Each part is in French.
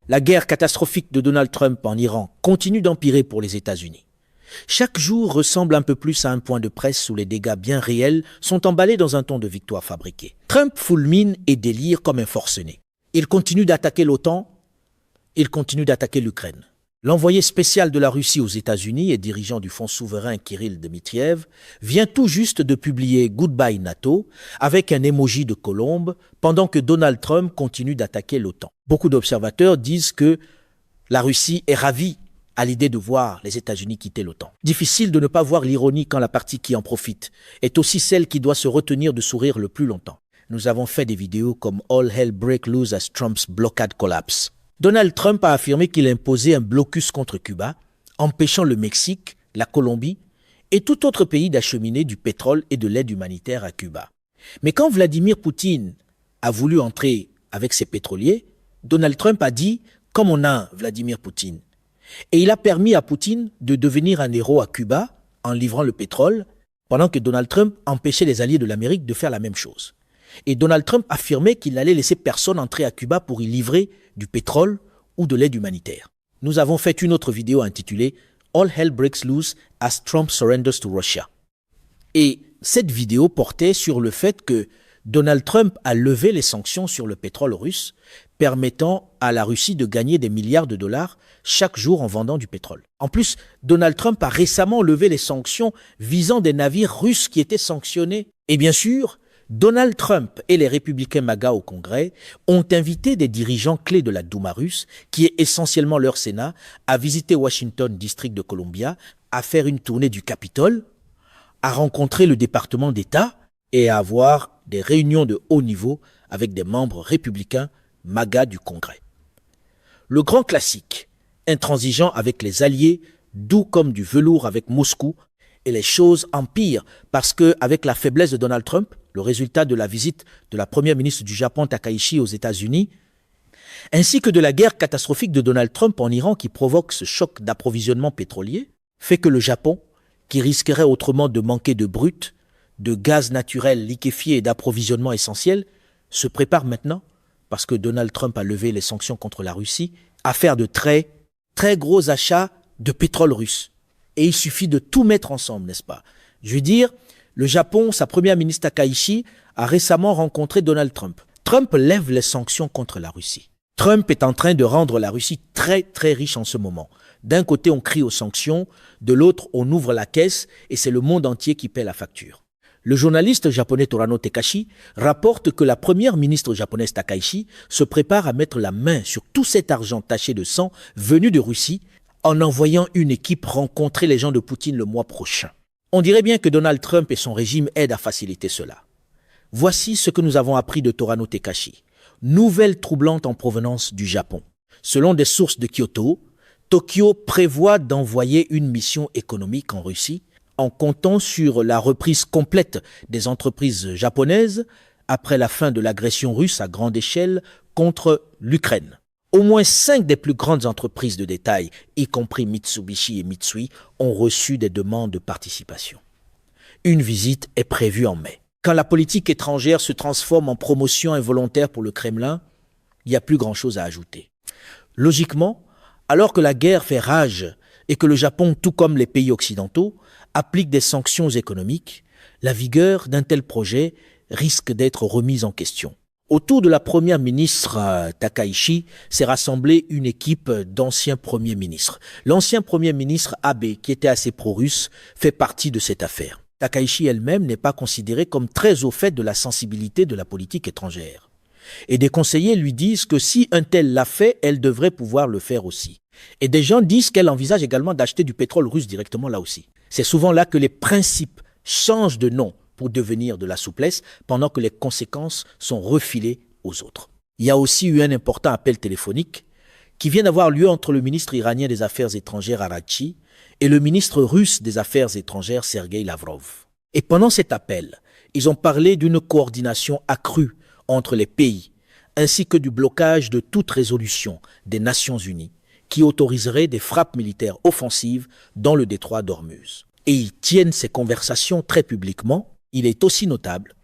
La guerre catastrophique de Donald Trump en Iran continue d'empirer pour les États-Unis. Chaque jour ressemble un peu plus à un point de presse où les dégâts bien réels sont emballés dans un ton de victoire fabriqué. Trump fulmine et délire comme un forcené. Il continue d'attaquer l'OTAN, il continue d'attaquer l'Ukraine. L'envoyé spécial de la Russie aux États-Unis et dirigeant du Fonds souverain Kirill Dmitriev vient tout juste de publier Goodbye NATO avec un emoji de colombe pendant que Donald Trump continue d'attaquer l'OTAN. Beaucoup d'observateurs disent que la Russie est ravie à l'idée de voir les États-Unis quitter l'OTAN. Difficile de ne pas voir l'ironie quand la partie qui en profite est aussi celle qui doit se retenir de sourire le plus longtemps. Nous avons fait des vidéos comme All Hell Break Loose as Trump's blockade collapse. Donald Trump a affirmé qu'il imposait un blocus contre Cuba, empêchant le Mexique, la Colombie et tout autre pays d'acheminer du pétrole et de l'aide humanitaire à Cuba. Mais quand Vladimir Poutine a voulu entrer avec ses pétroliers, Donald Trump a dit « comme on a Vladimir Poutine ». Et il a permis à Poutine de devenir un héros à Cuba en livrant le pétrole, pendant que Donald Trump empêchait les alliés de l'Amérique de faire la même chose. Et Donald Trump affirmait qu'il n'allait laisser personne entrer à Cuba pour y livrer du pétrole ou de l'aide humanitaire. Nous avons fait une autre vidéo intitulée « All Hell Breaks Loose as Trump Surrenders to Russia ». Et cette vidéo portait sur le fait que Donald Trump a levé les sanctions sur le pétrole russe, permettant à la Russie de gagner des milliards de dollars chaque jour en vendant du pétrole. En plus, Donald Trump a récemment levé les sanctions visant des navires russes qui étaient sanctionnés. Et bien sûr, Donald Trump et les républicains MAGA au Congrès ont invité des dirigeants clés de la Douma russe, qui est essentiellement leur Sénat, à visiter Washington, district de Columbia, à faire une tournée du Capitole, à rencontrer le département d'État et à avoir des réunions de haut niveau avec des membres républicains MAGA du Congrès. Le grand classique, intransigeant avec les alliés, doux comme du velours avec Moscou, et les choses empirent parce que, avec la faiblesse de Donald Trump, le résultat de la visite de la première ministre du Japon Takaichi aux États-Unis, ainsi que de la guerre catastrophique de Donald Trump en Iran qui provoque ce choc d'approvisionnement pétrolier, fait que le Japon, qui risquerait autrement de manquer de brut, de gaz naturel liquéfié et d'approvisionnement essentiel, se prépare maintenant, parce que Donald Trump a levé les sanctions contre la Russie, à faire de très gros achats de pétrole russe. Et il suffit de tout mettre ensemble, n'est-ce pas? Je veux dire, le Japon, sa première ministre Takaichi, a récemment rencontré Donald Trump. Trump lève les sanctions contre la Russie. Trump est en train de rendre la Russie très riche en ce moment. D'un côté, on crie aux sanctions, de l'autre, on ouvre la caisse et c'est le monde entier qui paie la facture. Le journaliste japonais Torano Tekashi rapporte que la première ministre japonaise Takaichi se prépare à mettre la main sur tout cet argent taché de sang venu de Russie en envoyant une équipe rencontrer les gens de Poutine le mois prochain. On dirait bien que Donald Trump et son régime aident à faciliter cela. Voici ce que nous avons appris de Torano Tekashi. Nouvelle troublante en provenance du Japon. Selon des sources de Kyoto, Tokyo prévoit d'envoyer une mission économique en Russie en comptant sur la reprise complète des entreprises japonaises après la fin de l'agression russe à grande échelle contre l'Ukraine. Au moins 5 des plus grandes entreprises de détail, y compris Mitsubishi et Mitsui, ont reçu des demandes de participation. Une visite est prévue en mai. Quand la politique étrangère se transforme en promotion involontaire pour le Kremlin, il n'y a plus grand-chose à ajouter. Logiquement, alors que la guerre fait rage et que le Japon, tout comme les pays occidentaux, applique des sanctions économiques, la vigueur d'un tel projet risque d'être remise en question. Autour de la première ministre Takaichi s'est rassemblée une équipe d'anciens premiers ministres. L'ancien premier ministre Abe, qui était assez pro-russe, fait partie de cette affaire. Takaichi elle-même n'est pas considérée comme très au fait de la sensibilité de la politique étrangère. Et des conseillers lui disent que si un tel l'a fait, elle devrait pouvoir le faire aussi. Et des gens disent qu'elle envisage également d'acheter du pétrole russe directement là aussi. C'est souvent là que les principes changent de nom pour devenir de la souplesse, pendant que les conséquences sont refilées aux autres. Il y a aussi eu un important appel téléphonique qui vient d'avoir lieu entre le ministre iranien des Affaires étrangères Araghchi et le ministre russe des Affaires étrangères Sergei Lavrov. Et pendant cet appel, ils ont parlé d'une coordination accrue entre les pays, ainsi que du blocage de toute résolution des Nations Unies qui autoriserait des frappes militaires offensives dans le détroit d'Ormuz. Et ils tiennent ces conversations très publiquement. Il est aussi notable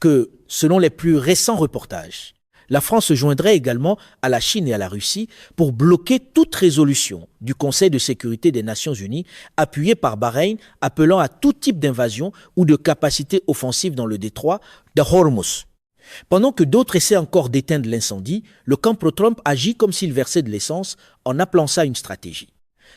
que, selon les plus récents reportages, La France se joindrait également à la Chine et à la Russie pour bloquer toute résolution du Conseil de sécurité des Nations Unies appuyée par Bahreïn appelant à tout type d'invasion ou de capacité offensive dans le détroit de Hormuz. Pendant que d'autres essaient encore d'éteindre l'incendie, le camp pro-Trump agit comme s'il versait de l'essence en appelant ça une stratégie.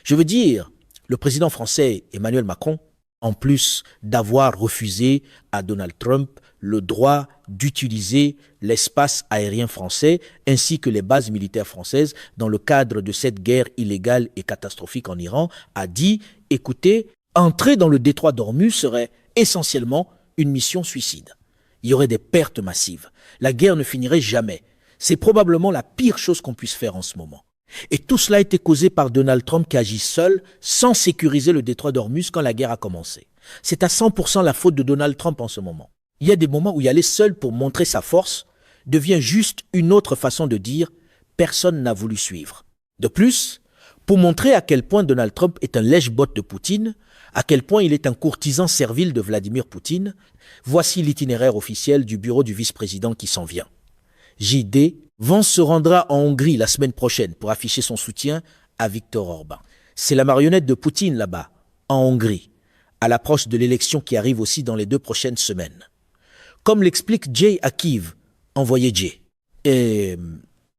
Je veux dire, le président français Emmanuel Macron, en plus d'avoir refusé à Donald Trump le droit d'utiliser l'espace aérien français ainsi que les bases militaires françaises dans le cadre de cette guerre illégale et catastrophique en Iran, a dit « Écoutez, entrer dans le détroit d'Ormuz serait essentiellement une mission suicide. Il y aurait des pertes massives. La guerre ne finirait jamais. C'est probablement la pire chose qu'on puisse faire en ce moment. » Et tout cela a été causé par Donald Trump qui agit seul, sans sécuriser le détroit d'Ormuz quand la guerre a commencé. C'est à 100% la faute de Donald Trump en ce moment. Il y a des moments où y aller seul pour montrer sa force devient juste une autre façon de dire « personne n'a voulu suivre ». De plus, pour montrer à quel point Donald Trump est un lèche-botte de Poutine, à quel point il est un courtisan servile de Vladimir Poutine, voici l'itinéraire officiel du bureau du vice-président qui s'en vient. JD, Vance se rendra en Hongrie la semaine prochaine pour afficher son soutien à Viktor Orban. C'est la marionnette de Poutine là-bas, en Hongrie, à l'approche de l'élection qui arrive aussi dans les 2 prochaines semaines. Comme l'explique Jay Akiv, envoyé Jay. Et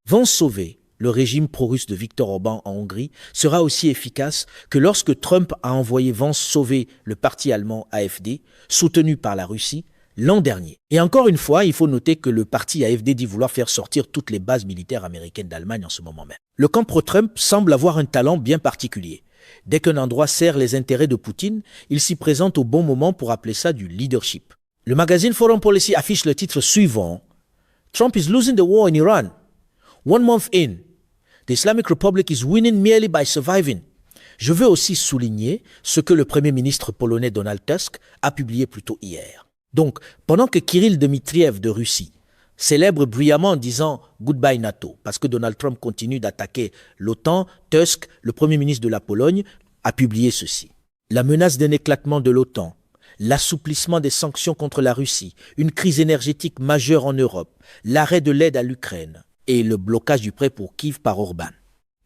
Vance sauver le régime pro-russe de Viktor Orban en Hongrie sera aussi efficace que lorsque Trump a envoyé Vance sauver le parti allemand AfD, soutenu par la Russie, l'an dernier. Et encore une fois, il faut noter que le parti AfD dit vouloir faire sortir toutes les bases militaires américaines d'Allemagne en ce moment même. Le camp pro-Trump semble avoir un talent bien particulier. Dès qu'un endroit sert les intérêts de Poutine, il s'y présente au bon moment pour appeler ça du leadership. Le magazine Foreign Policy affiche le titre suivant « Trump is losing the war in Iran. 1 month in, the Islamic Republic is winning merely by surviving. » Je veux aussi souligner ce que le Premier ministre polonais Donald Tusk a publié plus tôt hier. Donc, pendant que Kirill Dmitriev de Russie célèbre bruyamment en disant « Goodbye NATO » parce que Donald Trump continue d'attaquer l'OTAN, Tusk, le Premier ministre de la Pologne, a publié ceci. La menace d'un éclatement de l'OTAN, l'assouplissement des sanctions contre la Russie, une crise énergétique majeure en Europe, l'arrêt de l'aide à l'Ukraine et le blocage du prêt pour Kiev par Orban.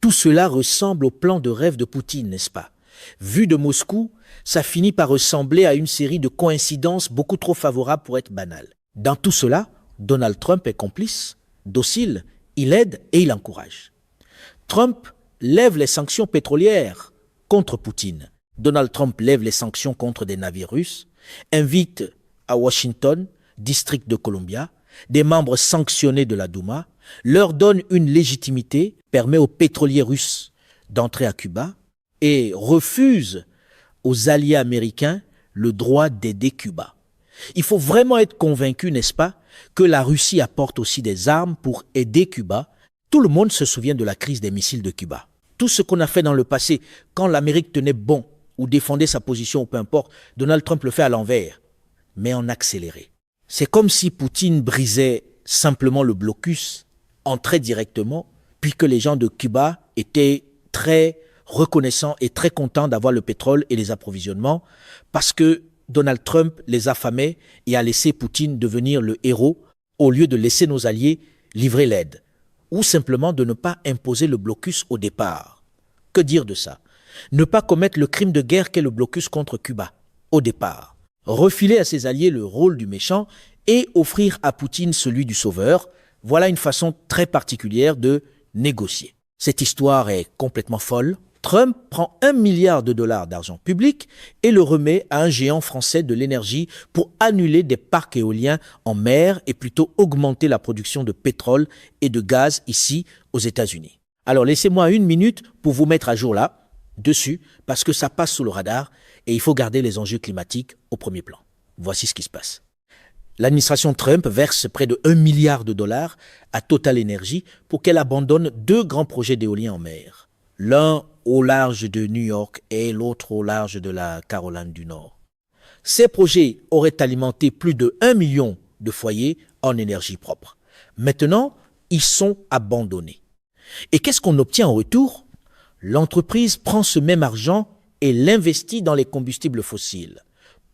Tout cela ressemble au plan de rêve de Poutine, n'est-ce pas? Vu de Moscou, ça finit par ressembler à une série de coïncidences beaucoup trop favorables pour être banales. Dans tout cela, Donald Trump est complice, docile, il aide et il encourage. Trump lève les sanctions pétrolières contre Poutine. Donald Trump lève les sanctions contre des navires russes, invite à Washington, District de Columbia, des membres sanctionnés de la Douma, leur donne une légitimité, permet aux pétroliers russes d'entrer à Cuba et refuse aux alliés américains le droit d'aider Cuba. Il faut vraiment être convaincu, n'est-ce pas, que la Russie apporte aussi des armes pour aider Cuba. Tout le monde se souvient de la crise des missiles de Cuba. Tout ce qu'on a fait dans le passé, quand l'Amérique tenait bon ou défendait sa position ou peu importe, Donald Trump le fait à l'envers, mais en accéléré. C'est comme si Poutine brisait simplement le blocus, entrait directement, puis que les gens de Cuba étaient très reconnaissants et très contents d'avoir le pétrole et les approvisionnements parce que Donald Trump les affamait et a laissé Poutine devenir le héros au lieu de laisser nos alliés livrer l'aide ou simplement de ne pas imposer le blocus au départ. Que dire de ça? Ne pas commettre le crime de guerre qu'est le blocus contre Cuba au départ. Refiler à ses alliés le rôle du méchant et offrir à Poutine celui du sauveur. Voilà une façon très particulière de négocier. Cette histoire est complètement folle. Trump prend $1 milliard d'argent public et le remet à un géant français de l'énergie pour annuler des parcs éoliens en mer et plutôt augmenter la production de pétrole et de gaz ici aux États-Unis. Alors laissez-moi 1 minute pour vous mettre à jour là, dessus, parce que ça passe sous le radar et il faut garder les enjeux climatiques au premier plan. Voici ce qui se passe. L'administration Trump verse près de $1 milliard à Total Energy pour qu'elle abandonne 2 grands projets d'éolien en mer. L'un au large de New York et l'autre au large de la Caroline du Nord. Ces projets auraient alimenté plus de 1 million de foyers en énergie propre. Maintenant, ils sont abandonnés. Et qu'est-ce qu'on obtient en retour? L'entreprise prend ce même argent et l'investit dans les combustibles fossiles.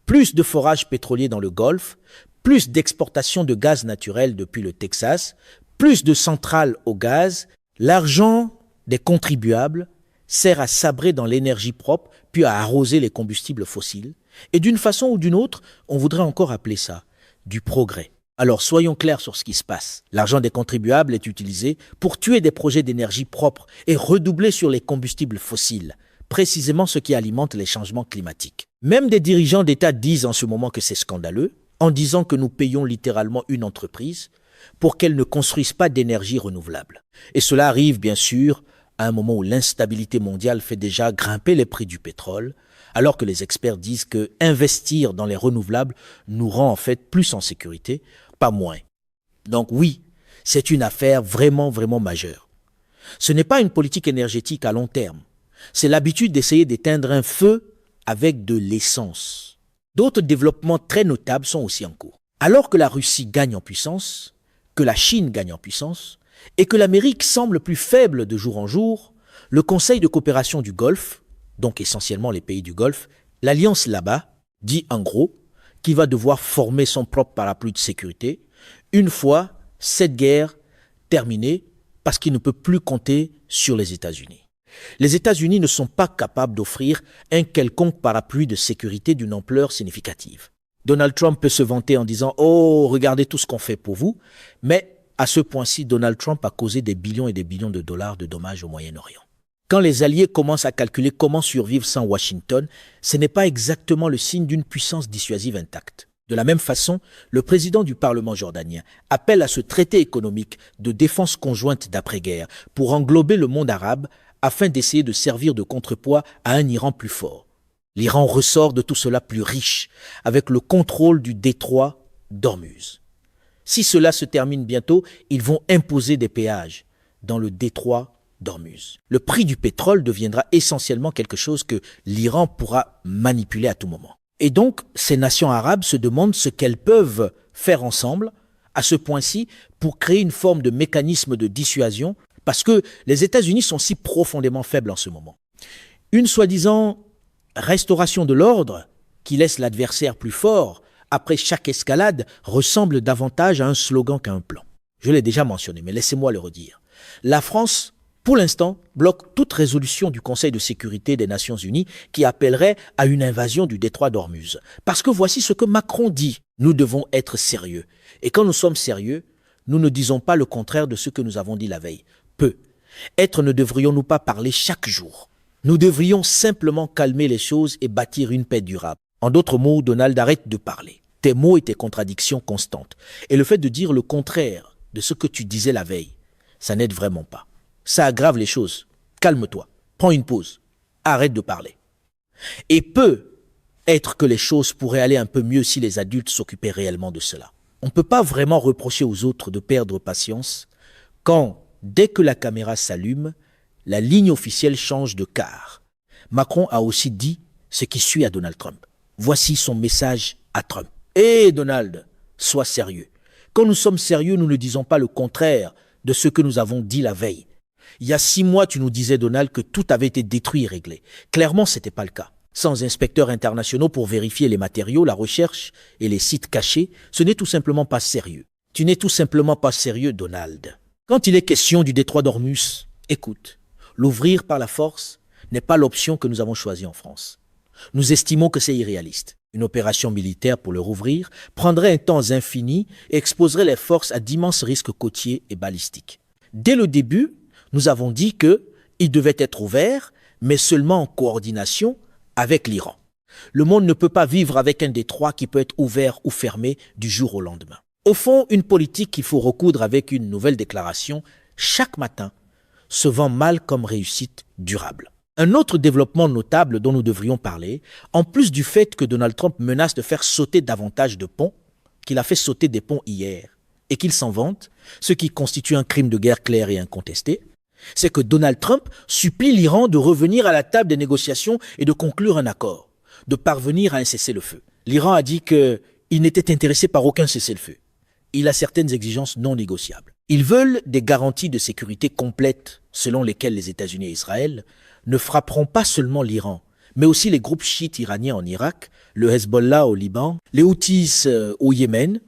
Plus de forages pétroliers dans le Golfe, plus d'exportation de gaz naturel depuis le Texas, Plus de centrales au gaz, l'argent des contribuables sert à sabrer dans l'énergie propre, puis à arroser les combustibles fossiles. Et d'une façon ou d'une autre, on voudrait encore appeler ça du progrès. Alors soyons clairs sur ce qui se passe. L'argent des contribuables est utilisé pour tuer des projets d'énergie propre et redoubler sur les combustibles fossiles, précisément ce qui alimente les changements climatiques. Même des dirigeants d'État disent en ce moment que c'est scandaleux, en disant que nous payons littéralement une entreprise pour qu'elle ne construise pas d'énergie renouvelable. Et cela arrive bien sûr à un moment où l'instabilité mondiale fait déjà grimper les prix du pétrole, alors que les experts disent que investir dans les renouvelables nous rend en fait plus en sécurité, pas moins. Donc oui, c'est une affaire vraiment majeure. Ce n'est pas une politique énergétique à long terme. C'est l'habitude d'essayer d'éteindre un feu avec de l'essence. D'autres développements très notables sont aussi en cours. Alors que la Russie gagne en puissance, que la Chine gagne en puissance, et que l'Amérique semble plus faible de jour en jour, le Conseil de coopération du Golfe, donc essentiellement les pays du Golfe, l'alliance là-bas, dit en gros, qu'il va devoir former son propre parapluie de sécurité, une fois cette guerre terminée, parce qu'il ne peut plus compter sur les États-Unis. Les États-Unis ne sont pas capables d'offrir un quelconque parapluie de sécurité d'une ampleur significative. Donald Trump peut se vanter en disant « Oh, regardez tout ce qu'on fait pour vous », mais à ce point-ci, Donald Trump a causé des billions et des billions de dollars de dommages au Moyen-Orient. Quand les Alliés commencent à calculer comment survivre sans Washington, ce n'est pas exactement le signe d'une puissance dissuasive intacte. De la même façon, le président du Parlement jordanien appelle à ce traité économique de défense conjointe d'après-guerre pour englober le monde arabe afin d'essayer de servir de contrepoids à un Iran plus fort. L'Iran ressort de tout cela plus riche, avec le contrôle du détroit d'Ormuz. Si cela se termine bientôt, ils vont imposer des péages dans le détroit d'Ormuz. Le prix du pétrole deviendra essentiellement quelque chose que l'Iran pourra manipuler à tout moment. Et donc, ces nations arabes se demandent ce qu'elles peuvent faire ensemble, à ce point-ci, pour créer une forme de mécanisme de dissuasion, parce que les États-Unis sont si profondément faibles en ce moment. Une soi-disant restauration de l'ordre, qui laisse l'adversaire plus fort, après chaque escalade, ressemble davantage à un slogan qu'à un plan. Je l'ai déjà mentionné, mais laissez-moi le redire. La France, pour l'instant, bloque toute résolution du Conseil de sécurité des Nations Unies qui appellerait à une invasion du détroit d'Ormuz. Parce que voici ce que Macron dit. Nous devons être sérieux. Et quand nous sommes sérieux, nous ne disons pas le contraire de ce que nous avons dit la veille. Peu. Ne devrions-nous pas parler chaque jour? Nous devrions simplement calmer les choses et bâtir une paix durable. En d'autres mots, Donald, arrête de parler. Tes mots et tes contradictions constantes. Et le fait de dire le contraire de ce que tu disais la veille, ça n'aide vraiment pas. Ça aggrave les choses. Calme-toi. Prends une pause. Arrête de parler. Et peut être que les choses pourraient aller un peu mieux si les adultes s'occupaient réellement de cela. On ne peut pas vraiment reprocher aux autres de perdre patience quand, dès que la caméra s'allume, la ligne officielle change de quart. Macron a aussi dit ce qui suit à Donald Trump. Voici son message à Trump. Hé Donald, sois sérieux. Quand nous sommes sérieux, nous ne disons pas le contraire de ce que nous avons dit la veille. Il y a 6 mois, tu nous disais, Donald, que tout avait été détruit et réglé. Clairement, ce n'était pas le cas. Sans inspecteurs internationaux pour vérifier les matériaux, la recherche et les sites cachés, ce n'est tout simplement pas sérieux. Tu n'es tout simplement pas sérieux, Donald. Quand il est question du détroit d'Ormuz, écoute, l'ouvrir par la force n'est pas l'option que nous avons choisie en France. Nous estimons que c'est irréaliste. Une opération militaire pour le rouvrir prendrait un temps infini et exposerait les forces à d'immenses risques côtiers et balistiques. Dès le début, nous avons dit qu'il devait être ouvert, mais seulement en coordination avec l'Iran. Le monde ne peut pas vivre avec un détroit qui peut être ouvert ou fermé du jour au lendemain. Au fond, une politique qu'il faut recoudre avec une nouvelle déclaration chaque matin se vend mal comme réussite durable. Un autre développement notable dont nous devrions parler, en plus du fait que Donald Trump menace de faire sauter davantage de ponts, qu'il a fait sauter des ponts hier, et qu'il s'en vante, ce qui constitue un crime de guerre clair et incontesté, c'est que Donald Trump supplie l'Iran de revenir à la table des négociations et de conclure un accord, de parvenir à un cessez-le-feu. L'Iran a dit qu'il n'était intéressé par aucun cessez-le-feu. Il a certaines exigences non négociables. Ils veulent des garanties de sécurité complètes selon lesquelles les États-Unis et Israël ne frapperont pas seulement l'Iran, mais aussi les groupes chiites iraniens en Irak, le Hezbollah au Liban, les Houthis au Yémen,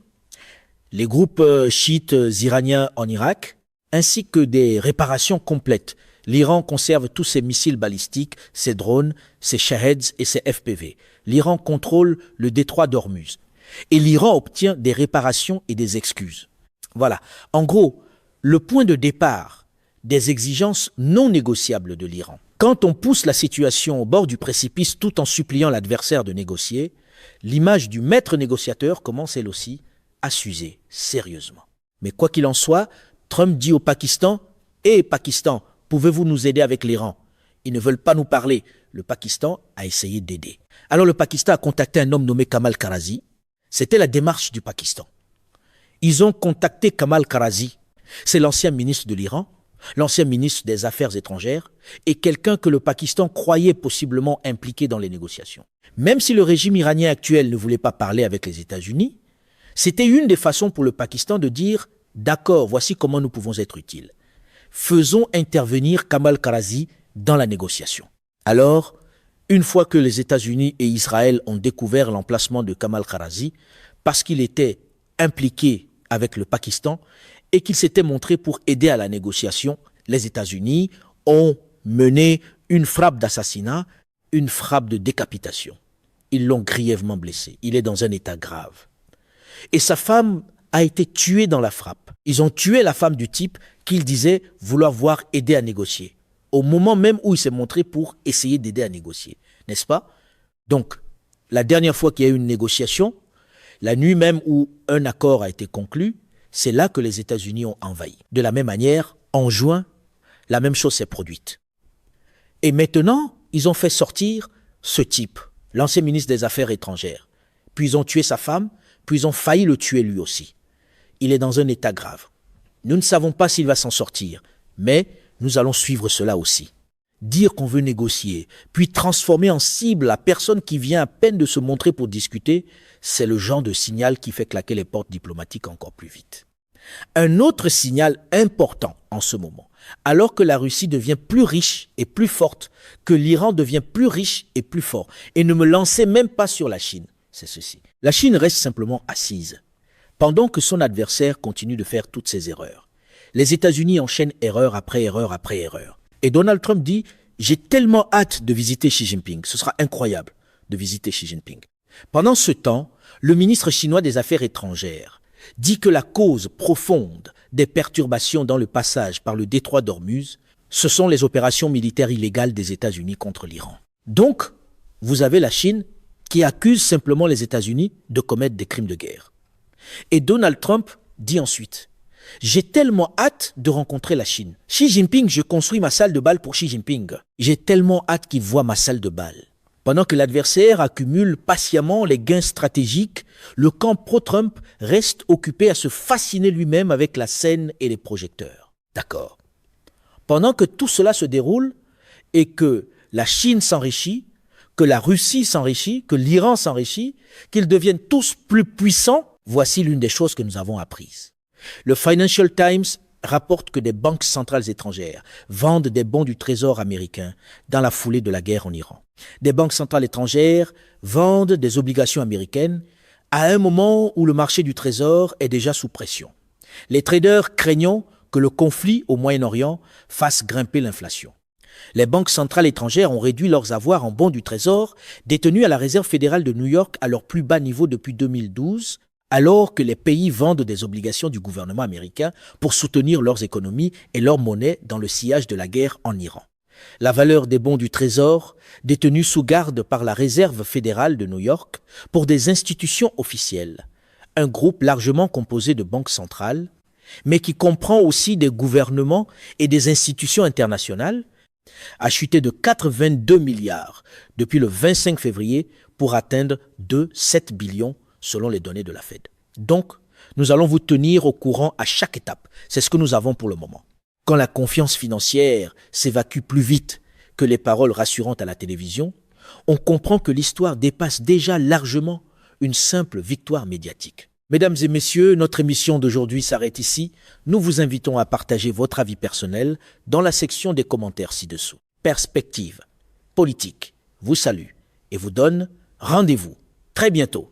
les groupes chiites iraniens en Irak, ainsi que des réparations complètes. L'Iran conserve tous ses missiles balistiques, ses drones, ses Shaheds et ses FPV. L'Iran contrôle le détroit d'Ormuz. Et l'Iran obtient des réparations et des excuses. Voilà. En gros, le point de départ des exigences non négociables de l'Iran. Quand on pousse la situation au bord du précipice tout en suppliant l'adversaire de négocier, l'image du maître négociateur commence elle aussi à s'user sérieusement. Mais quoi qu'il en soit, Trump dit au Pakistan « Hé Pakistan, pouvez-vous nous aider avec l'Iran ?» Ils ne veulent pas nous parler. Le Pakistan a essayé d'aider. Alors le Pakistan a contacté un homme nommé Kamal Karazi. C'était la démarche du Pakistan. Ils ont contacté Kamal Karazi. C'est l'ancien ministre de l'Iran, l'ancien ministre des Affaires étrangères et quelqu'un que le Pakistan croyait possiblement impliqué dans les négociations. Même si le régime iranien actuel ne voulait pas parler avec les États-Unis, c'était une des façons pour le Pakistan de dire « D'accord, voici comment nous pouvons être utiles. Faisons intervenir Kamal Karazi dans la négociation. » Alors, une fois que les États-Unis et Israël ont découvert l'emplacement de Kamal Karazi, parce qu'il était impliqué avec le Pakistan et qu'il s'était montré pour aider à la négociation, les États-Unis ont mené une frappe d'assassinat, une frappe de décapitation. Ils l'ont grièvement blessé. Il est dans un état grave. Et sa femme a été tuée dans la frappe. Ils ont tué la femme du type qu'il disait vouloir voir aider à négocier, au moment même où il s'est montré pour essayer d'aider à négocier, n'est-ce pas? Donc, la dernière fois qu'il y a eu une négociation, la nuit même où un accord a été conclu, c'est là que les États-Unis ont envahi. De la même manière, en juin, la même chose s'est produite. Et maintenant, ils ont fait sortir ce type, l'ancien ministre des Affaires étrangères. Puis ils ont tué sa femme, puis ils ont failli le tuer lui aussi. Il est dans un état grave. Nous ne savons pas s'il va s'en sortir, mais nous allons suivre cela aussi. Dire qu'on veut négocier, puis transformer en cible la personne qui vient à peine de se montrer pour discuter, c'est le genre de signal qui fait claquer les portes diplomatiques encore plus vite. Un autre signal important en ce moment, alors que la Russie devient plus riche et plus forte, que l'Iran devient plus riche et plus fort, et ne me lancez même pas sur la Chine, c'est ceci. La Chine reste simplement assise, pendant que son adversaire continue de faire toutes ses erreurs. Les États-Unis enchaînent erreur après erreur après erreur. Et Donald Trump dit « J'ai tellement hâte de visiter Xi Jinping, ce sera incroyable de visiter Xi Jinping ». Pendant ce temps, le ministre chinois des Affaires étrangères dit que la cause profonde des perturbations dans le passage par le détroit d'Ormuz, ce sont les opérations militaires illégales des États-Unis contre l'Iran. Donc, vous avez la Chine qui accuse simplement les États-Unis de commettre des crimes de guerre. Et Donald Trump dit ensuite « J'ai tellement hâte de rencontrer la Chine. Xi Jinping, je construis ma salle de bal pour Xi Jinping. J'ai tellement hâte qu'il voie ma salle de bal. » Pendant que l'adversaire accumule patiemment les gains stratégiques, le camp pro-Trump reste occupé à se fasciner lui-même avec la scène et les projecteurs. D'accord. Pendant que tout cela se déroule et que la Chine s'enrichit, que la Russie s'enrichit, que l'Iran s'enrichit, qu'ils deviennent tous plus puissants, voici l'une des choses que nous avons apprises. Le Financial Times rapporte que des banques centrales étrangères vendent des bons du Trésor américain dans la foulée de la guerre en Iran. Des banques centrales étrangères vendent des obligations américaines à un moment où le marché du Trésor est déjà sous pression. Les traders craignant que le conflit au Moyen-Orient fasse grimper l'inflation. Les banques centrales étrangères ont réduit leurs avoirs en bons du Trésor détenus à la Réserve fédérale de New York à leur plus bas niveau depuis 2012, alors que les pays vendent des obligations du gouvernement américain pour soutenir leurs économies et leur monnaie dans le sillage de la guerre en Iran. La valeur des bons du Trésor, détenus sous garde par la Réserve fédérale de New York pour des institutions officielles, un groupe largement composé de banques centrales, mais qui comprend aussi des gouvernements et des institutions internationales, a chuté de 82 milliards depuis le 25 février pour atteindre 2,7 billions selon les données de la Fed. Donc, nous allons vous tenir au courant à chaque étape. C'est ce que nous avons pour le moment. Quand la confiance financière s'évacue plus vite que les paroles rassurantes à la télévision, on comprend que l'histoire dépasse déjà largement une simple victoire médiatique. Mesdames et messieurs, notre émission d'aujourd'hui s'arrête ici. Nous vous invitons à partager votre avis personnel dans la section des commentaires ci-dessous. Perspective politique vous salue et vous donne rendez-vous très bientôt.